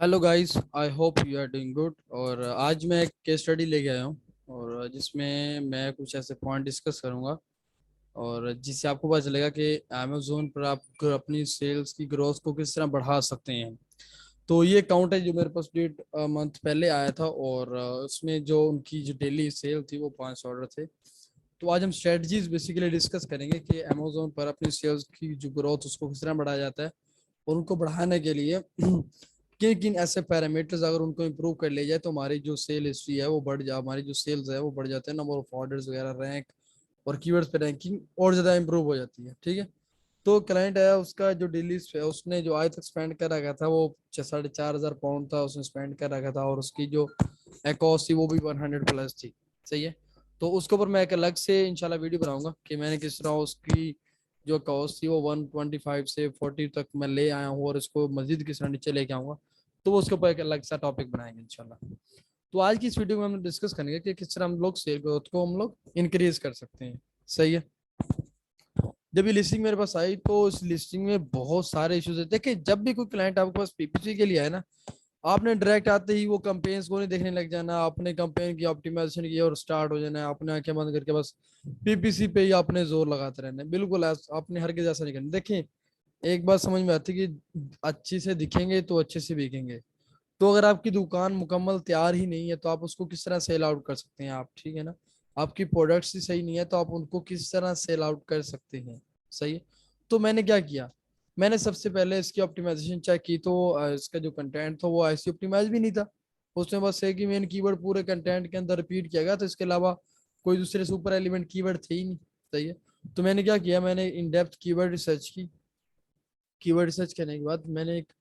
Hello guys, I hope you are doing good. और आज मैं एक केस स्टडी लेके आया हूँ और जिसमें मैं कुछ ऐसे पॉइंट डिस्कस करूँगा और जिससे आपको पता चलेगा कि अमेजोन पर आप अपनी सेल्स की ग्रोथ को किस तरह बढ़ा सकते हैं। तो ये अकाउंट है जो मेरे पास 1.5 मंथ पहले आया था और उसमें जो उनकी जो डेली सेल थी वो 500 ऑर्डर थे। तो आज हम स्ट्रेटजीज बेसिकली डिस्कस करेंगे कि अमेजोन पर अपनी सेल्स की जो ग्रोथ उसको किस तरह बढ़ाया जाता है और उनको बढ़ाने के लिए किन किन ऐसे पैरामीटर्स अगर उनको इम्प्रूव कर लिया जाए तो हमारी जो सेल हिस्ट्री है वो बढ़ जा हमारी जो सेल्स है वो बढ़ जाते हैं, नंबर ऑफ ऑर्डर्स वगैरह, रैंक और कीवर्ड्स पे रैंकिंग और ज़्यादा इंप्रूव हो जाती है। ठीक है। तो क्लाइंट है, उसका जो डेली उसने जो आज तक स्पेंड कर रखा था वो 4,500 पाउंड था, उसने स्पेंड कर रखा था और उसकी जो कॉस्ट थी वो भी 100 प्लस थी। सही है। तो उसके ऊपर मैं एक अलग से इंशाल्लाह वीडियो बनाऊंगा कि मैंने किस तरह उसकी जो कॉस्ट थी वो 125 से 40 तक मैं ले आया हूँ और इसको मजीद किस तरह नीचे लेके आऊंगा। तो वो उसके ऊपर एक अलग सा टॉपिक बनाएंगे इंशाल्लाह। तो आज की इस वीडियो में हम डिस्कस करेंगे कि किस तरह हम लोग सेल ग्रोथ को हम लोग इंक्रीज कर सकते हैं। सही है। जब ये लिस्टिंग मेरे पास आई तो इस लिस्टिंग में बहुत सारे इश्यूज है। देखिए, जब भी कोई क्लाइंट आपके पास पीपीसी के लिए है ना, आपने डायरेक्ट आते ही वो कंपेन्स को नहीं देखने लग जाना, आपने कंपेन की ऑप्टिमाइजेशन की और स्टार्ट हो जाना है, आपने आंखें बंद करके बस पीपीसी पे ही आपने जोर लगाते रहना है। बिल्कुल आपने हर किसी ऐसा नहीं करना। देखिए, एक बात समझ में आती है कि अच्छी से दिखेंगे तो अच्छे से बिकेंगे। तो अगर आपकी दुकान मुकम्मल तैयार ही नहीं है तो आप उसको किस तरह सेल आउट कर सकते हैं आप? ठीक है ना। आपकी प्रोडक्ट्स ही सही नहीं है तो आप उनको किस तरह सेल आउट कर सकते हैं? सही है। तो मैंने क्या किया, मैंने सबसे पहले इसकी ऑप्टिमाइजेशन चेक की तो इसका जो कंटेंट था वो ऐसी ऑप्टिमाइज भी नहीं था। उसमें बस एक ही मेन कीवर्ड पूरे कंटेंट के अंदर रिपीट किया गया, तो इसके अलावा कोई दूसरे सुपर एलिमेंट कीवर्ड थे ही नहीं। सही है। तो मैंने क्या किया, मैंने इन डेप्थ कीवर्ड रिसर्च की। कीवर्ड रिसर्च करने के बाद मैंने एक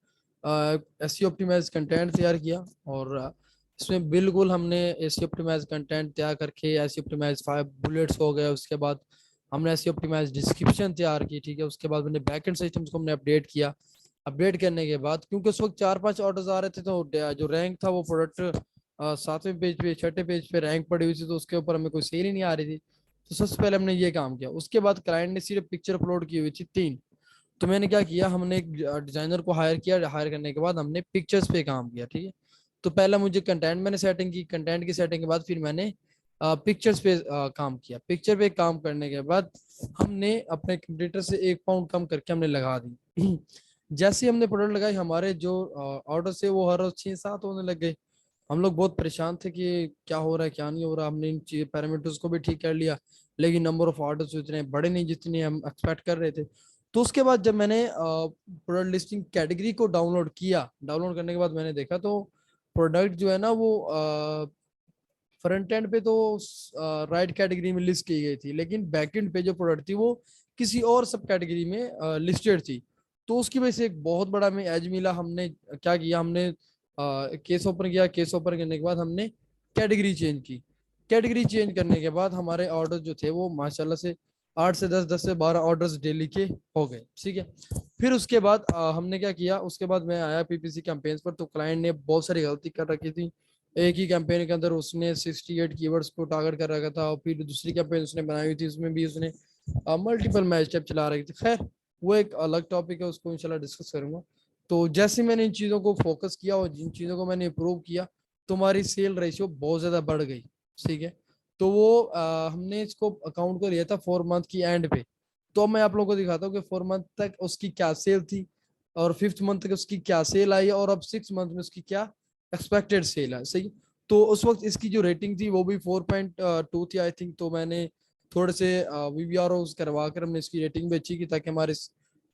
एसईओ ऑप्टिमाइज कंटेंट तैयार किया और इसमें बिल्कुल हमने एसईओ ऑप्टिमाइज कंटेंट तैयार करके एसईओ ऑप्टिमाइज 5 बुलेट्स हो गए। उसके बाद हमने एसईओ ऑप्टिमाइज डिस्क्रिप्शन तैयार की। ठीक है। उसके बाद मैंने बैकएंड सिस्टम्स को हमने अपडेट किया। अपडेट करने के बाद क्योंकि उस वक्त 4-5 ऑर्डर्स आ रहे थे तो जो रैंक था वो प्रोडक्ट 7वें पेज पे 6ठे पेज पे रैंक पड़ी हुई थी, तो उसके ऊपर हमें कोई सेल ही नहीं आ रही थी। तो सबसे पहले हमने ये काम किया। उसके बाद क्लाइंट ने सिर्फ पिक्चर अपलोड की हुई थी 3। तो मैंने क्या किया, हमने एक डिजाइनर को हायर किया। हायर करने के बाद हमने पिक्चर्स पे काम किया। ठीक है। तो पहला मुझे कंटेंट मैंने सेटिंग की, कंटेंट की सेटिंग के बाद फिर मैंने पिक्चर्स पे काम किया। पिक्चर पे काम करने के बाद हमने अपने कंप्यूटर से 1 पाउंड कम करके हमने लगा दी। जैसे ही हमने प्रोडक्ट लगाई, हमारे जो ऑर्डर से वो हर रोज 6-7 होने लग गए। हम लोग बहुत परेशान थे कि क्या हो रहा है क्या नहीं हो रहा। हमने इन पैरामीटर्स को भी ठीक कर लिया, लेकिन नंबर ऑफ ऑर्डर्स इतने बड़े नहीं जितने हम एक्सपेक्ट कर रहे थे। तो उसके बाद जब मैंने प्रोडक्ट लिस्टिंग कैटेगरी को डाउनलोड किया, डाउनलोड करने के बाद मैंने देखा तो प्रोडक्ट जो है ना वो फ्रंट एंड पे तो राइट कैटेगरी में लिस्ट की गई थी, लेकिन बैक एंड पे जो प्रोडक्ट थी वो किसी और सब कैटेगरी में लिस्टेड थी। तो उसकी वजह से एक बहुत बड़ा हमें एज मिला। हमने क्या किया, हमने केस ओपन किया। केस ओपन करने के बाद हमने कैटेगरी चेंज की। कैटेगरी चेंज करने के बाद हमारे ऑर्डर जो थे वो माशाल्लाह से 8 से 10, 10 से 12 ऑर्डर्स डेली के हो गए। ठीक है। फिर उसके बाद हमने क्या किया, उसके बाद मैं आया पीपीसी कैंपेन्स पर तो क्लाइंट ने बहुत सारी गलती कर रखी थी। एक ही कैंपेन के अंदर उसने 68 कीवर्ड्स को टारगेट कर रखा था और फिर दूसरी कैंपेन उसने बनाई हुई थी, उसमें भी उसने मल्टीपल मैच टैप चला रही थी। खैर, वो एक अलग टॉपिक है, उसको इंशाल्लाह डिस्कस करूंगा। तो जैसे मैंने इन चीज़ों को फोकस किया और जिन चीज़ों को मैंने इम्प्रूव किया तो हमारी सेल रेशियो बहुत ज़्यादा बढ़ गई। ठीक है। तो वो हमने इसको अकाउंट को लिया था 4 मंथ की एंड पे। तो अब मैं आप लोगों को दिखाता हूँ कि 4 मंथ तक उसकी क्या सेल थी और 5th मंथ तक उसकी क्या सेल आई और अब 6 मंथ में उसकी क्या एक्सपेक्टेड सेल है। सही। तो उस वक्त इसकी जो रेटिंग थी वो भी 4.2 थी आई थिंक। तो मैंने थोड़े से वीवीआर करवा कर हमने इसकी रेटिंग भी अच्छी की ताकि हमारे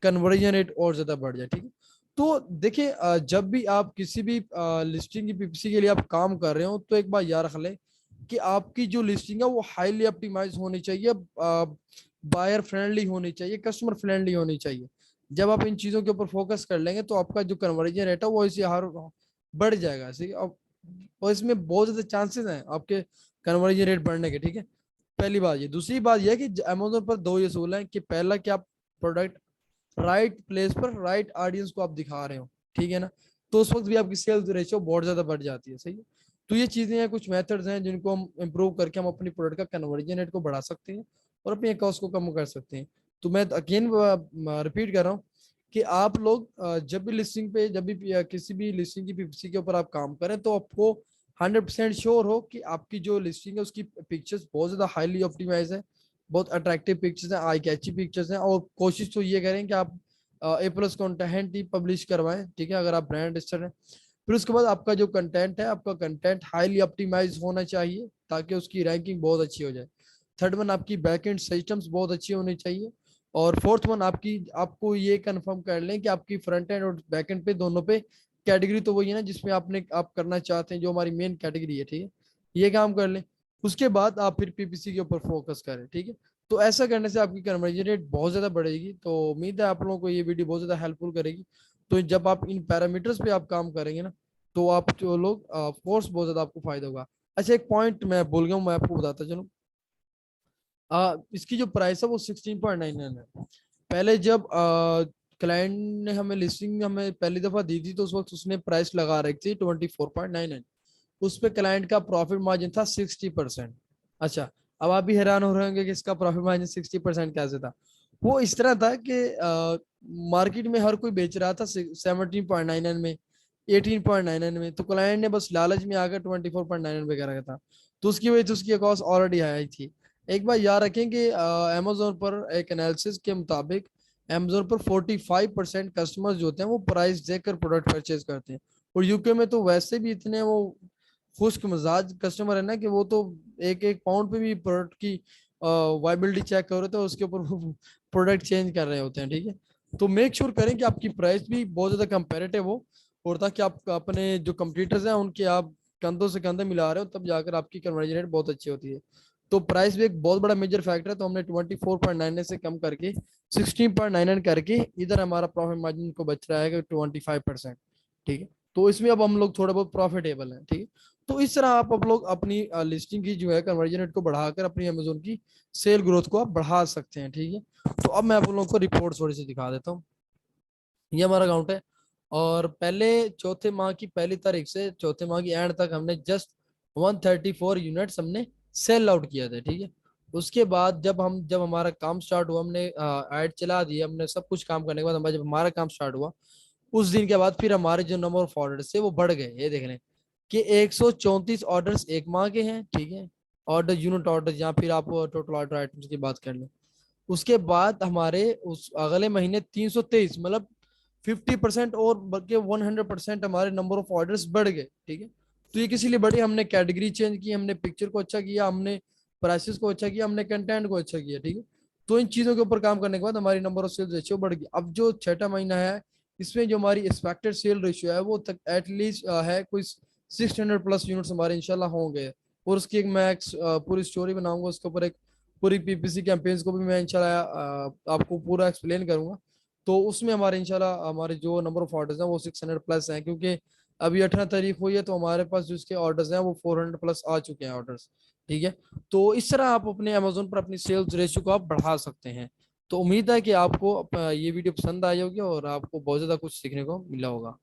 कन्वर्जन रेट और ज्यादा बढ़ जाए। ठीक है। तो देखिए, जब भी आप किसी भी लिस्टिंग की पीपीसी के लिए आप काम कर रहे हो तो एक बार याद रख लें कि आपकी जो लिस्टिंग है वो हाईली ऑप्टिमाइज होनी चाहिए, बायर फ्रेंडली होनी चाहिए, कस्टमर फ्रेंडली होनी चाहिए। जब आप इन चीज़ों के ऊपर फोकस कर लेंगे तो आपका जो कन्वर्जन रेट है वो इसे हर बढ़ जाएगा। सही। और इसमें बहुत ज्यादा चांसेस हैं आपके कन्वर्जन रेट बढ़ने के। ठीक है। पहली बात ये। दूसरी बात यह है कि अमेजोन पर दो ये असूल है कि पहला कि आप प्रोडक्ट राइट प्लेस पर राइट ऑडियंस को आप दिखा रहे हो। ठीक है ना। तो उस वक्त भी आपकी सेल्स रेशियो बहुत ज्यादा बढ़ जाती है। सही है। तो ये चीजें हैं, कुछ मेथड्स हैं जिनको हम इम्प्रूव करके हम अपनी प्रोडक्ट का कन्वर्जन रेट को बढ़ा सकते हैं और अपने कॉस्ट को कम कर सकते हैं। तो मैं अगेन रिपीट कर रहा हूँ कि आप लोग जब भी लिस्टिंग पे, जब भी किसी भी लिस्टिंग की पीपीसी के ऊपर आप काम करें, तो आपको 100% श्योर हो कि आपकी जो लिस्टिंग है उसकी पिक्चर्स बहुत ज्यादा हाईली ऑप्टिमाइज है, बहुत अट्रैक्टिव पिक्चर्स हैं, आई कैची पिक्चर्स हैं। और कोशिश तो ये करें कि आप A+ कंटेंट ही पब्लिश करवाएं, ठीक है, अगर आप ब्रांड रजिस्टर हैं। फिर उसके बाद आपका जो कंटेंट है, आपका कंटेंट हाईली ऑप्टिमाइज होना चाहिए ताकि उसकी रैंकिंग बहुत अच्छी हो जाए। थर्ड वन, आपकी बैकएंड सिस्टम्स बहुत अच्छी होनी चाहिए। और फोर्थ वन, आपकी आपको ये कंफर्म कर लें कि आपकी फ्रंट एंड और बैक एंड पे दोनों पे कैटेगरी तो वही है ना जिसमें आप करना चाहते हैं, जो हमारी मेन कैटेगरी है, ठीक है, ये काम कर लें। उसके बाद आप फिर पीपीसी के ऊपर फोकस करें, ठीक है। तो ऐसा करने से आपकी कन्वर्जन रेट बहुत ज्यादा बढ़ेगी। तो उम्मीद है आप लोगों को ये वीडियो बहुत ज्यादा हेल्पफुल करेगी। तो जब आप इन पैरामीटर्स पे आप काम करेंगे ना, तो आप जो लोग कोर्स बहुत ज्यादा आपको फायदा होगा। अच्छा, एक पॉइंट मैं भूल गया हूँ, मैं आपको बताता चलूँ। इसकी जो प्राइस है वो 16.99 है। पहले जब क्लाइंट ने हमें लिस्टिंग हमें पहली दफा दी थी, तो उस वक्त उसने प्राइस लगा रखी थी 24.99। उस पे क्लाइंट का प्रॉफिट मार्जिन था 60%। अच्छा, अब आप भी हैरान हो रहे होंगे कि इसका प्रॉफिट मार्जिन 60% कैसे था। वो इस तरह था कि मार्केट में हर कोई बेच रहा था 17.99 में, 18.99 में, तो क्लाइंट ने बस लालच में आकर 24.99 पे कर रखा था। तो उसकी वजह से उसकी कॉस्ट ऑलरेडी हाई थी। एक बार याद रखें कि अमेजोन पर एक एनालिसिस के मुताबिक अमेजोन पर 45% कस्टमर्स जो होते हैं वो प्राइस देकर प्रोडक्ट परचेज करते हैं। और यूके में तो वैसे भी इतने वो खुश्क मिजाज कस्टमर है ना कि वो तो एक एक पाउंड पे भी प्रोडक्ट की वाइबिलिटी चेक कर रहे थे, उसके ऊपर वो प्रोडक्ट चेंज कर रहे होते हैं, ठीक है। तो मेक श्योर करें कि आपकी प्राइस भी बहुत ज्यादा कंपेरेटिव हो, और ताकि आप अपने जो कंपटीटर्स हैं उनके आप कंधों से कंधे मिला रहे हो, तब जाकर आपकी कन्वर्जन रेट बहुत अच्छी होती है। तो प्राइस भी एक बहुत बड़ा मेजर फैक्टर है। तो हमने 24.99 से कम करके 16.99 करके इधर हमारा प्रॉफिट मार्जिन को बच रहा है 25%, ठीक है। तो इसमें अब हम लोग थोड़ा बहुत प्रॉफिटेबल है, ठीक है। तो इस तरह आप अब लोग अपनी लिस्टिंग की जो है कन्वर्जन रेट को बढ़ाकर अपनी अमेजोन की सेल ग्रोथ को आप बढ़ा सकते हैं, ठीक है। तो अब मैं आप लोगों को रिपोर्ट थोड़ी सी दिखा देता हूँ। ये हमारा अकाउंट है, और पहले चौथे माह की पहली तारीख से चौथे माह की एंड तक हमने जस्ट 134 यूनिट्स हमने सेल आउट किया था, ठीक है। उसके बाद जब हमारा काम स्टार्ट हुआ, हमने ऐड चला दिया, हमने सब कुछ काम करने के बाद जब हमारा काम स्टार्ट हुआ, उस दिन के बाद फिर हमारे जो नंबर ऑफ ऑर्डर थे वो बढ़ गए। ये देख लें कि 134 ऑर्डर्स एक माह के हैं, ठीक है, ऑर्डर यूनिट ऑर्डर, या फिर आप टोटल ऑर्डर आइटम्स की बात कर लें। उसके बाद हमारे उस अगले महीने 323, मतलब 50% और बल्कि 100% हमारे नंबर ऑफ ऑर्डर्स बढ़ गए, ठीक है। तो ये किसी लिए बढ़े, हमने कैटेगरी चेंज की, हमने पिक्चर को अच्छा किया, हमने प्राइसेस को अच्छा किया, हमने कंटेंट को अच्छा किया, ठीक है। तो इन चीजों के ऊपर काम करने के बाद हमारी नंबर ऑफ सेल्स रेशियो बढ़ गई। अब जो छठा महीना है, इसमें जो हमारी एक्सपेक्टेड सेल रेशियो है वो तक एटलीस्ट है कोई 600+ यूनिट्स हमारे इंशाल्लाह होंगे। और उसकी एक मैं पूरी स्टोरी बनाऊंगा, उसके ऊपर एक पूरी पीपीसी कैंपेन्स को भी मैं इंशाल्लाह आपको पूरा एक्सप्लेन करूंगा। तो उसमें हमारे इंशाल्लाह हमारे जो नंबर ऑफ ऑर्डर्स हैं वो 600+ हैं, क्योंकि अभी 18 तारीख हुई है, तो हमारे पास जो इसके ऑर्डर्स हैं वो 400+ आ चुके हैं ऑर्डर्स, ठीक है। तो इस तरह आप अपने अमेजोन पर अपनी सेल्स रेशियो को आप बढ़ा सकते हैं। तो उम्मीद है कि आपको ये वीडियो पसंद आई होगी और आपको बहुत ज़्यादा कुछ सीखने को मिला होगा।